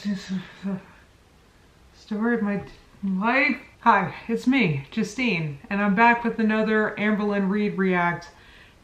just the story of my life. Hi, it's me, Justine, and I'm back with another Amberlynn Read React.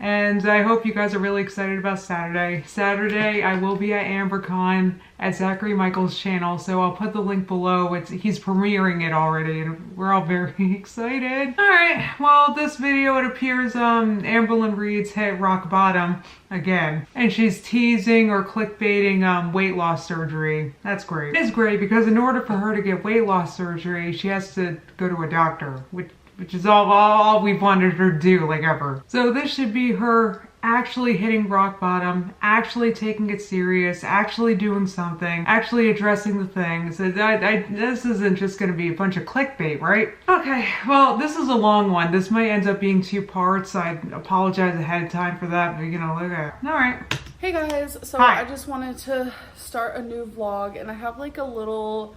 And I hope you guys are really excited about Saturday. Saturday, I will be at AmberCon at Zachary Michael's channel, so I'll put the link below. He's premiering it already, and we're all very excited. Alright, well, this video, it appears Amberlynn Reads hit rock bottom again. And she's teasing or clickbaiting weight loss surgery. That's great. It's great because in order for her to get weight loss surgery, she has to go to a doctor, which is all we've wanted her to do, like, ever. So this should be her actually hitting rock bottom, actually taking it serious, actually doing something, actually addressing the things. This isn't just gonna be a bunch of clickbait, right? Okay, well, this is a long one. This might end up being 2 parts. I apologize ahead of time for that, but you know, look at it. All right. Hey guys, so Hi. I just wanted to start a new vlog, and I have like a little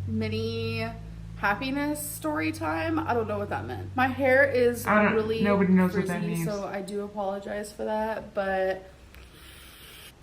mini happiness story time. I don't know what that meant. My hair is really nobody knows frizzy, what that means. so I do apologize for that, but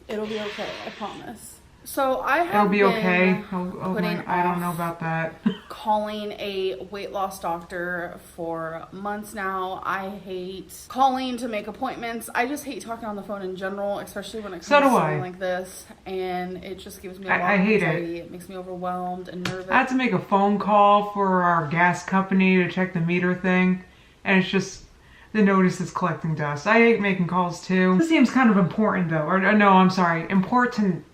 it'll be okay, I promise. So I have It'll be okay. I don't know off about that. calling a weight loss doctor for months now. I hate calling to make appointments. I just hate talking on the phone in general, especially when it comes to something like this. And it just gives me a lot of anxiety. It makes me overwhelmed and nervous. I had to make a phone call for our gas company to check the meter thing, and it's just, the notice is collecting dust. I hate making calls too. This seems kind of important though, or no, I'm sorry, important.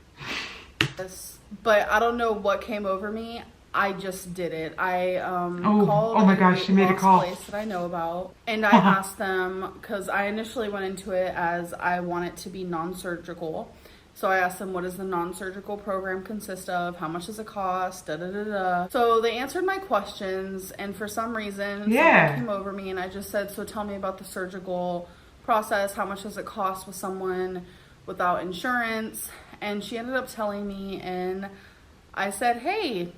But I don't know what came over me. I just did it. I called oh my gosh, she made a call. Place that I know about, and I asked them, because I initially went into it as I want it to be non-surgical. So I asked them, what does the non-surgical program consist of? How much does it cost? Da da da da. So they answered my questions, and for some reason, something came over me, and I just said, so tell me about the surgical process. How much does it cost with someone without insurance? And she ended up telling me, and I said, hey,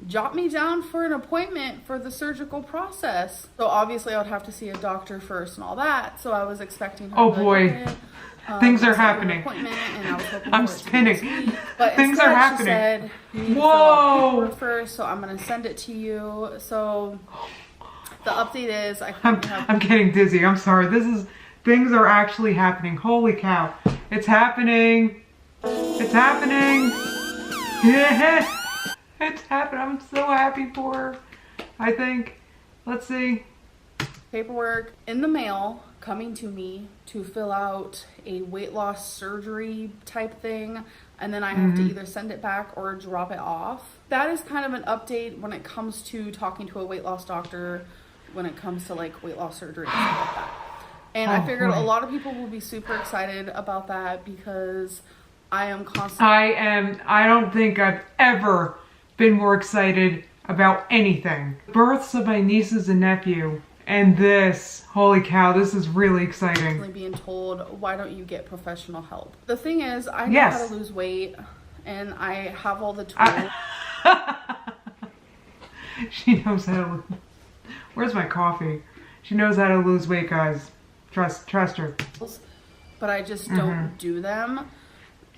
jot me down for an appointment for the surgical process. So obviously I would have to see a doctor first and all that. So I was expecting her to boy, things are happening. I'm spinning. But things are happening. She said, you need to fill out paperwork first, so I'm going to send it to you. So the update is I'm getting dizzy. I'm sorry. Things are actually happening. Holy cow. It's happening. It's happening. Yeah. It's happening. I'm so happy for her. I think. Let's see. Paperwork in the mail coming to me to fill out a weight loss surgery type thing, and then I have to either send it back or drop it off. That is kind of an update when it comes to talking to a weight loss doctor, when it comes to like weight loss surgery and stuff like that. And I figured a lot of people will be super excited about that because I am constantly... I don't think I've ever been more excited about anything. Births of my nieces and nephew, and this, holy cow, this is really exciting. Being told, why don't you get professional help? The thing is, I know how to lose weight, and I have all the tools. She knows how to... Where's my coffee? She knows how to lose weight, guys. Trust her. But I just don't do them.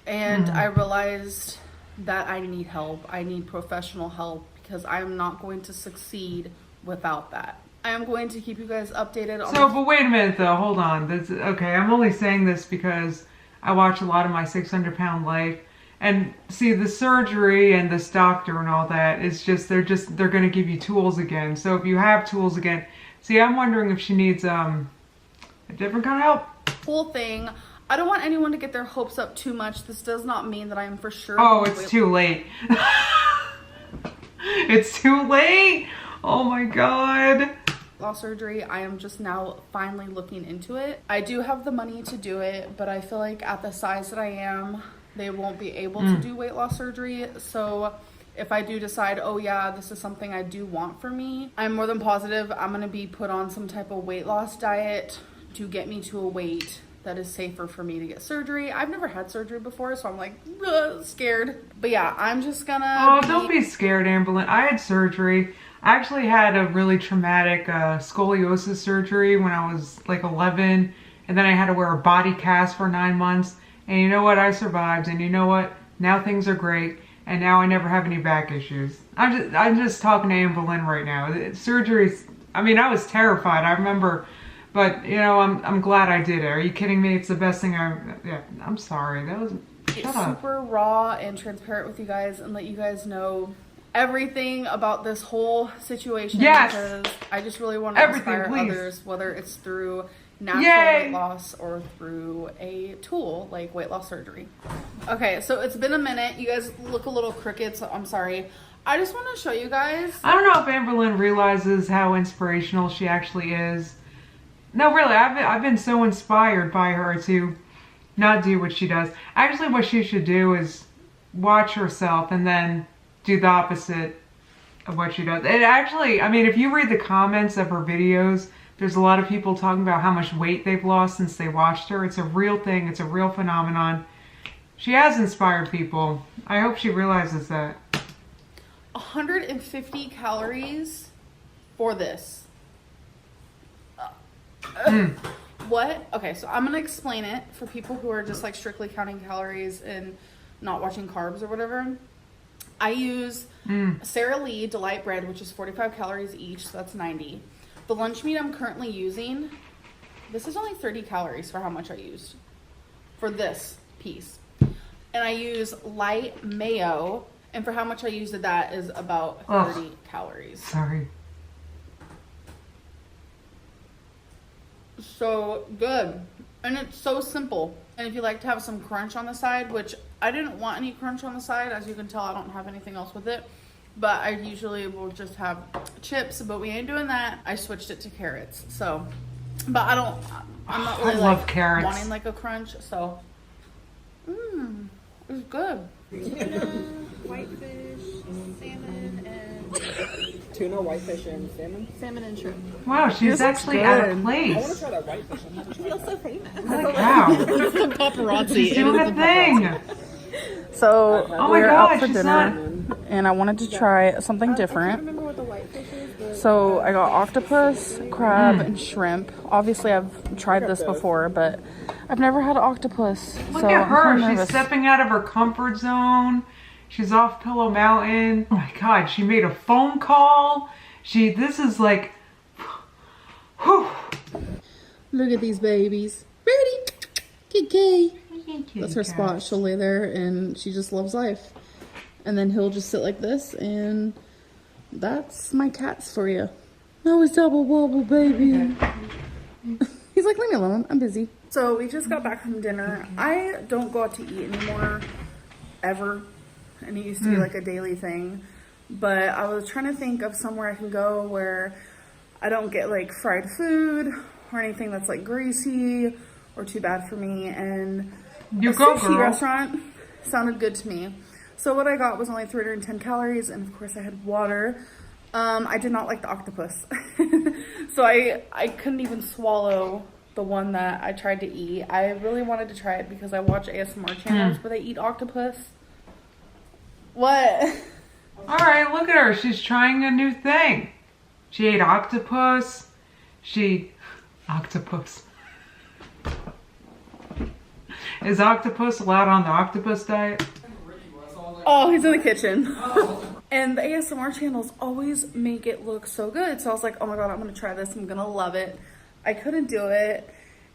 And I realized that I need help. I need professional help because I am not going to succeed without that. I am going to keep you guys updated on... But wait a minute though, hold on. Okay, I'm only saying this because I watch a lot of My 600-Pound Life. And see, the surgery and this doctor and all that is just, they're going to give you tools again. So if you have tools again, see, I'm wondering if she needs a different kind of help. Whole thing. I don't want anyone to get their hopes up too much. This does not mean that I am for sure... Oh, it's too late. It's too late. Oh my God. Loss surgery. I am just now finally looking into it. I do have the money to do it, but I feel like at the size that I am, they won't be able to do weight loss surgery. So if I do decide, oh yeah, this is something I do want for me, I'm more than positive I'm going to be put on some type of weight loss diet to get me to a weight that is safer for me to get surgery. I've never had surgery before, so I'm like scared. But yeah, I'm just gonna... Oh, don't be scared, Amberlynn. I had surgery. I actually had a really traumatic scoliosis surgery when I was like 11, and then I had to wear a body cast for 9 months. And you know what? I survived, and you know what? Now things are great. and now I never have any back issues. I'm just talking to Amberlynn right now. Surgeries, I mean, I was terrified, I remember, but you know, I'm glad I did it. Are you kidding me? It's the best thing yeah, I'm sorry. That was, It's super raw and transparent with you guys and let you guys know everything about this whole situation. Yes. Because I just really want to inspire others, whether it's through natural weight loss or through a tool like weight loss surgery. Okay, so it's been a minute. You guys look a little crooked, so I'm sorry. I just want to show you guys. I don't know if Amberlynn realizes how inspirational she actually is. No, really, I've been so inspired by her to not do what she does. Actually, what she should do is watch herself and then do the opposite of what she does. It actually, I mean, if you read the comments of her videos, there's a lot of people talking about how much weight they've lost since they watched her. It's a real thing. It's a real phenomenon. She has inspired people. I hope she realizes that. 150 calories for this. What? Okay, so I'm going to explain it for people who are just like strictly counting calories and not watching carbs or whatever. I use Sara Lee Delight Bread, which is 45 calories each, so that's 90. The lunch meat I'm currently using, this is only 30 calories for how much I used for this piece. And I use light mayo, and for how much I used of that is about 30 calories. Sorry. So good. And it's so simple. And if you like to have some crunch on the side, which I didn't want any crunch on the side, as you can tell, I don't have anything else with it. But I usually will just have chips, but we ain't doing that. I switched it to carrots. So, but I'm not really love carrots. Wanting like a crunch. So, it's good. Tuna, whitefish, salmon, and tuna, whitefish, and salmon. Salmon and shrimp. Wow, she's actually at a place. I want to try that whitefish. I feel so famous. Holy cow. It's the paparazzi. She's doing a thing. So we're out for dinner, and I wanted to try something different. I can't remember what the whitefish is. So I got octopus, crab, and shrimp. Obviously, I've tried this before, but I've never had octopus. Look so at her. I'm She's nervous. stepping out of her comfort zone. She's off Pillow Mountain. Oh my God, she made a phone call. This is like, whew. Look at these babies. Ready? Kiki. That's her spot. She'll lay there and she just loves life. And then he'll just sit like this, and that's my cats for you. That was double wobble, baby. He's like, leave me alone. I'm busy. So we just got back from dinner. I don't go out to eat anymore, ever. And it used to be like a daily thing. But I was trying to think of somewhere I can go where I don't get like fried food or anything that's like greasy or too bad for me. And You a go, sushi girl. restaurant sounded good to me. So what I got was only 310 calories, and of course I had water. I did not like the octopus. So I couldn't even swallow the one that I tried to eat. I really wanted to try it because I watch ASMR channels where they eat octopus. What? All right, look at her. She's trying a new thing. She ate octopus. Octopus. Is octopus allowed on the octopus diet? Oh, he's in the kitchen. And the ASMR channels always make it look so good. So I was like, oh my God, I'm going to try this. I'm going to love it. I couldn't do it.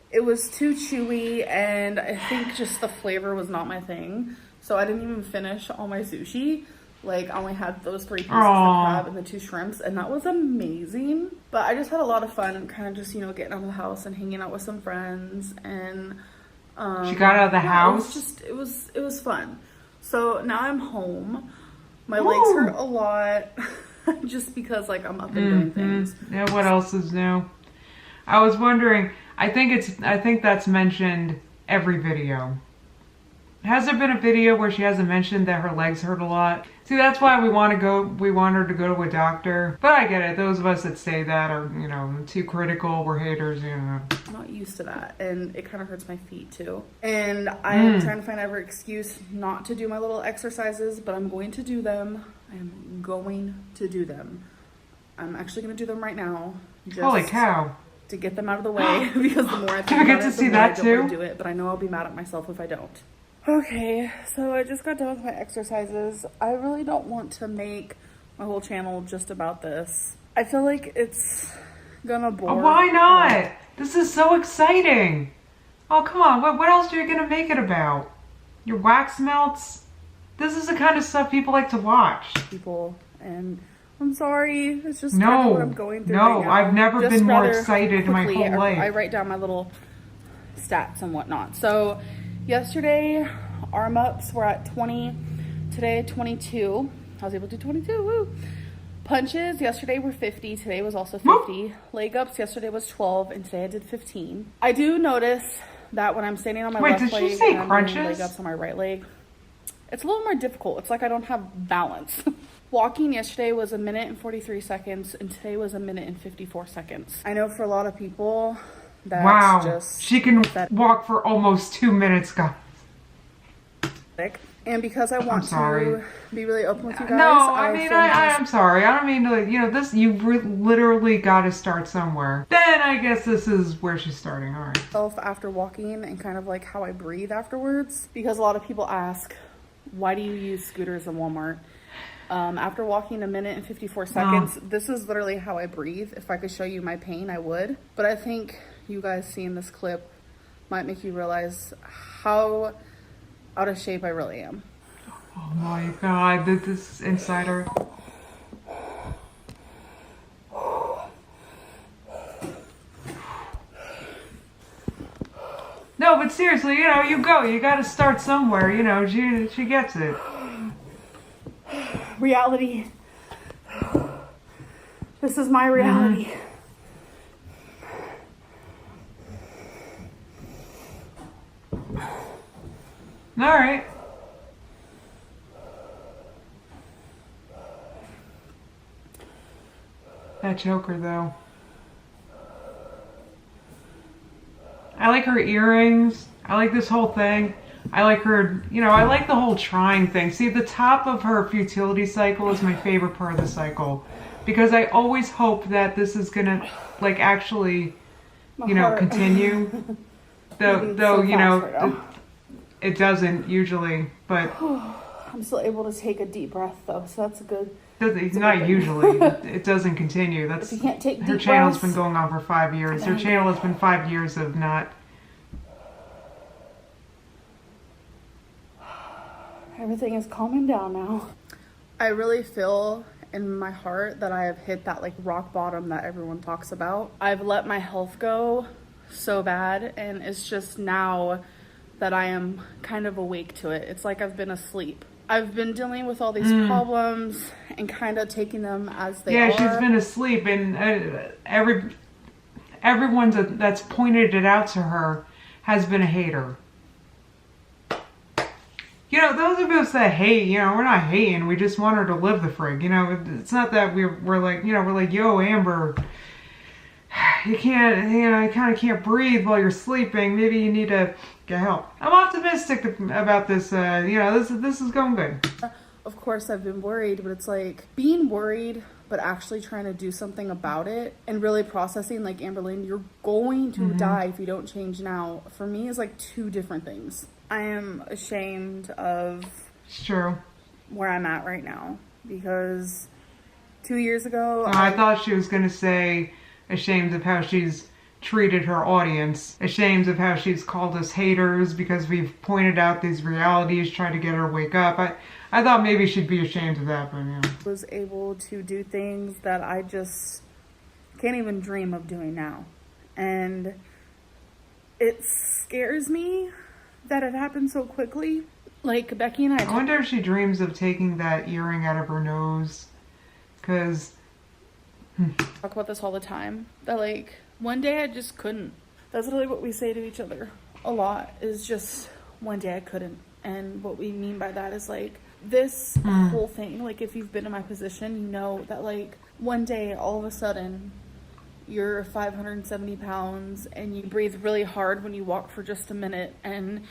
It was too chewy, and I think just the flavor was not my thing. So I didn't even finish all my sushi. Like, I only had those 3 pieces of crab and the 2 shrimps, and that was amazing. But I just had a lot of fun, kind of just, getting out of the house and hanging out with some friends. And she got out of the house? It was fun. So now I'm home. My legs hurt a lot just because like I'm up and doing things. Yeah, what else is new? I was wondering, I think that's mentioned every video. Has there been a video where she hasn't mentioned that her legs hurt a lot? See, that's why we want her to go to a doctor. But I get it. Those of us that say that are, too critical. We're haters, I'm not used to that. And it kind of hurts my feet too. And I am trying to find every excuse not to do my little exercises, but I'm going to do them. I am going to do them. I'm actually going to do them right now. Holy cow. To get them out of the way because the more I think Do I get about to it, see the more I that don't want too? to do it. But I know I'll be mad at myself if I don't. Okay, so I just got done with my exercises. I really don't want to make my whole channel just about this. I feel like it's gonna bore. Why not? This is so exciting. Oh, come on. What else are you going to make it about? Your wax melts? This is the kind of stuff people like to watch. People, and I'm sorry. It's just kind of what I'm going through right now. I've never been more excited in my whole life. I write down my little stats and whatnot. So yesterday, arm ups were at 20. Today, 22. I was able to do 22. Woo! Punches yesterday were 50. Today was also 50. Woo! Leg ups yesterday was 12, and today I did 15. I do notice that when I'm standing on my left leg and I'm doing leg ups on my right leg, it's a little more difficult. It's like I don't have balance. Walking yesterday was 1 minute and 43 seconds, and today was 1 minute and 54 seconds. I know for a lot of people that's just she can walk for almost 2 minutes, guys. And because I want to be really open with you guys. No, I'm sorry. I don't mean to, this, you've literally got to start somewhere. Then I guess this is where she's starting. All right. After walking and kind of like how I breathe afterwards, because a lot of people ask, why do you use scooters in Walmart? After walking 1 minute and 54 seconds, this is literally how I breathe. If I could show you my pain, I would. But I think you guys seeing this clip might make you realize how out of shape I really am. Oh my God, this insider. No, but seriously, you got to start somewhere, she gets it. Reality. This is my reality. All right. That choker, though. I like her earrings. I like this whole thing. I like her, I like the whole trying thing. See, the top of her futility cycle is my favorite part of the cycle. Because I always hope that this is gonna, actually, continue. Though, it doesn't usually, but... I'm still able to take a deep breath, though, so that's a good... It's not usually. It doesn't continue. That's, if you can't take her deep channel's breaths, been going on for 5 years. Her channel has been 5 years of not... Everything is calming down now. I really feel in my heart that I have hit that rock bottom that everyone talks about. I've let my health go so bad, and it's just now that I am kind of awake to it. It's like I've been asleep. I've been dealing with all these problems and kind of taking them as they are. Yeah, she's been asleep, and everyone that's pointed it out to her has been a hater. Those of us that hate, we're not hating. We just want her to live the frig. It's not that we're like, yo, Amber, you can't, you kind of can't breathe while you're sleeping. Maybe you need to get help. I'm optimistic about this. This is going good. Of course, I've been worried, but it's like being worried, but actually trying to do something about it and really processing, like, Amberlynn, you're going to die if you don't change now. For me, is like two different things. I am ashamed of where I'm at right now, because 2 years ago... I thought she was going to say ashamed of how she's treated her audience, ashamed of how she's called us haters because we've pointed out these realities, tried to get her to wake up. I thought maybe she'd be ashamed of that, but yeah. Was able to do things that I just can't even dream of doing now. And it scares me that it happened so quickly. Like, Becky and I wonder if she dreams of taking that earring out of her nose. Because... talk about this all the time. That, one day I just couldn't. That's really what we say to each other a lot, is just, one day I couldn't. And what we mean by that is, this whole thing, if you've been in my position, you know that, one day, all of a sudden, you're 570 pounds and you breathe really hard when you walk for just a minute. And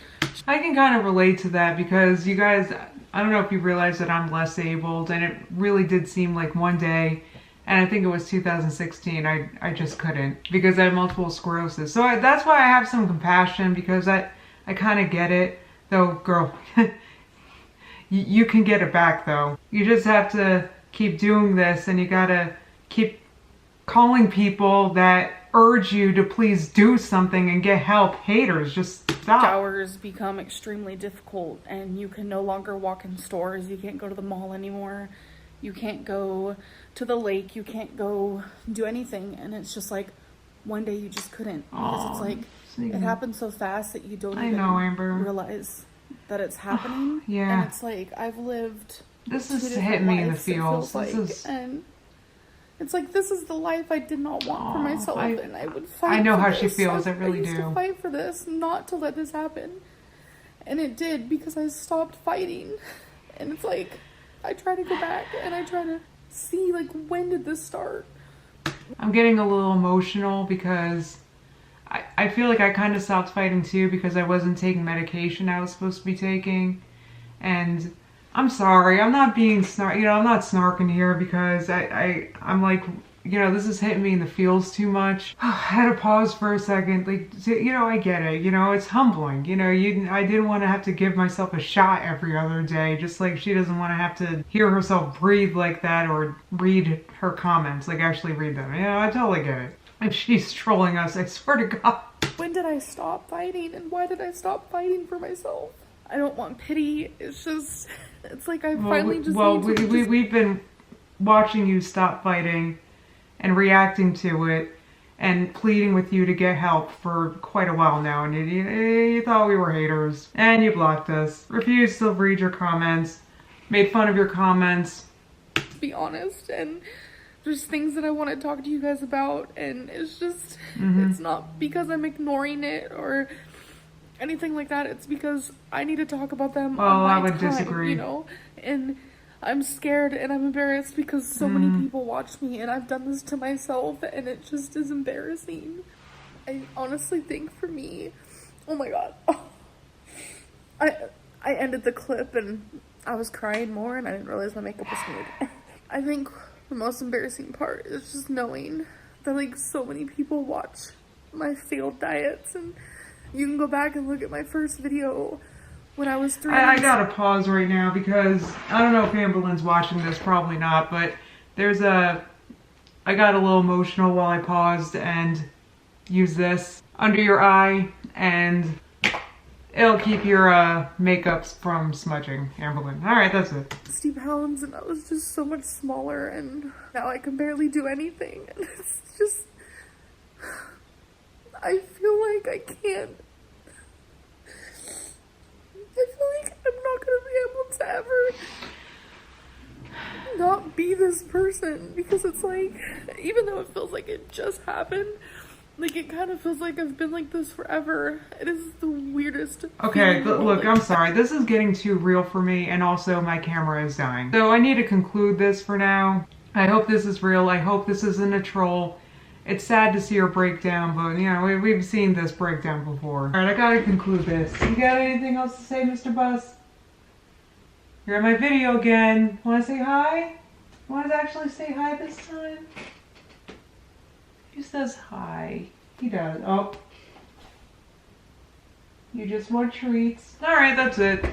I can kind of relate to that because you guys, I don't know if you realize that I'm less abled, and it really did seem like one day, and I think it was 2016, I just couldn't because I have multiple sclerosis. So that's why I have some compassion, because I kind of get it. Though, girl, you can get it back though. You just have to keep doing this, and you gotta keep calling people that urge you to please do something and get help. Haters, just stop. Showers become extremely difficult, and you can no longer walk in stores. You can't go to the mall anymore. You can't go to the lake. You can't go do anything. And it's just like, one day you just couldn't. Because it's like, it happens so fast that you don't even realize that it's happening. Yeah. And it's like, I've lived This is hitting me in the feels. And it's like, this is the life I did not want for myself. And I would fight I know for how this. she feels. I really used do. to fight for this, not to let this happen. And it did, because I stopped fighting. And it's like, I try to go back and I try to see, like, when did this start? I'm getting a little emotional because I feel like I kind of stopped fighting too because I wasn't taking medication I was supposed to be taking. And I'm sorry, I'm not being I'm not snarking here because I'm like, this is hitting me in the feels too much. I had to pause for a second. Like, I get it. It's humbling. I didn't want to have to give myself a shot every other day, just like she doesn't want to have to hear herself breathe like that or read her comments, like actually read them. I totally get it. If she's trolling us, I swear to God. When did I stop fighting, and why did I stop fighting for myself? I don't want pity. It's just, it's like we've been watching you stop fighting and reacting to it and pleading with you to get help for quite a while now, and you thought we were haters, and you blocked us, refused to read your comments, made fun of your comments. To be honest, and there's things that I want to talk to you guys about, and it's just, it's not because I'm ignoring it or anything like that. It's because I need to talk about them. Well, I would disagree. And I'm scared and I'm embarrassed because so many people watch me, and I've done this to myself, and it just is embarrassing. I honestly think for me, oh my God, I ended the clip and I was crying more, and I didn't realize my makeup was smeared. I think the most embarrassing part is just knowing that, like, so many people watch my failed diets, and you can go back and look at my first video when I was 3 I gotta pause right now because I don't know if Amberlynn's watching this, probably not, but I got a little emotional while I paused and used this under your eye, and it'll keep your makeups from smudging, Amberlynn. Alright, that's it. 60 pounds, and I was just so much smaller, and now I can barely do anything, and it's just, I feel like I can't. I feel like I'm not gonna be able to ever not be this person, because it's like, even though it feels like it just happened, like, it kind of feels like I've been like this forever. It is the weirdest. Okay, look, I'm sorry. This is getting too real for me, and also my camera is dying. So I need to conclude this for now. I hope this is real. I hope this isn't a troll. It's sad to see her break down, but, we've seen this breakdown before. Alright, I gotta conclude this. You got anything else to say, Mr. Bus? You're in my video again. Wanna say hi? Wanna actually say hi this time? He says hi. He does. Oh. You just want treats. Alright, that's it.